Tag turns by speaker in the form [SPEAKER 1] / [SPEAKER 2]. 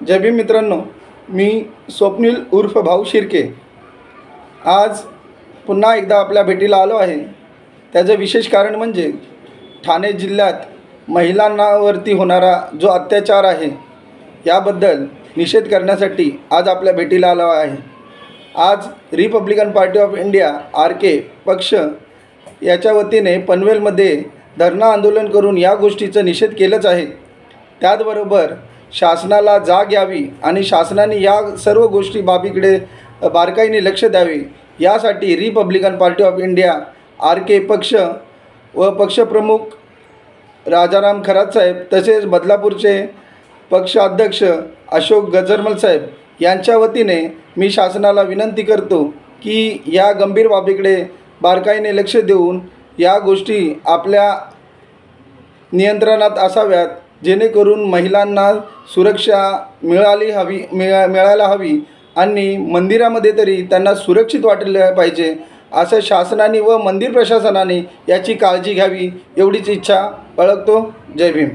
[SPEAKER 1] जय भीम मित्रांनो, मी स्वप्नील उर्फ भाऊ शिर्के आज पुन्हा एकदा आपल्या भेटीला आलो आहे। त्याचं विशेष कारण म्हणजे ठाणे जिल्ह्यात महिलांवरती होणारा जो अत्याचार आहे याबद्दल निषेध करण्यासाठी आज आपल्या भेटीला आलो आहे। आज Republican party of India RK पक्ष याच्या वतीने पनवेलमध्ये धरणं आंदोलन करून या गोष्टीचा निषेध केलाच आहे। त्याचबरोबर शासनाला जाग यावी आणि शासनाने या सर्व गोष्टी बाबीकडे बारकाईने लक्ष द्यावे यासाठी Republican party of India RK पक्ष व पक्षप्रमुख राजाराम खरात साहेब तसेच बदलापूरचे पक्षाध्यक्ष अशोक गजरमल साहेब यांच्या वतीने मी शासनाला विनंती करतो की या गंभीर बाबीकडे बारकाईने लक्ष देऊन या गोष्टी आपल्या नियंत्रणात असाव्यात, जेणेकरून महिलांना सुरक्षा मिळायला हवी आणि मंदिरामध्ये तरी त्यांना सुरक्षित वाटले पाहिजे असं शासनाने व मंदिर प्रशासनाने याची काळजी घ्यावी एवढीच इच्छा बाळगतो। जय भीम।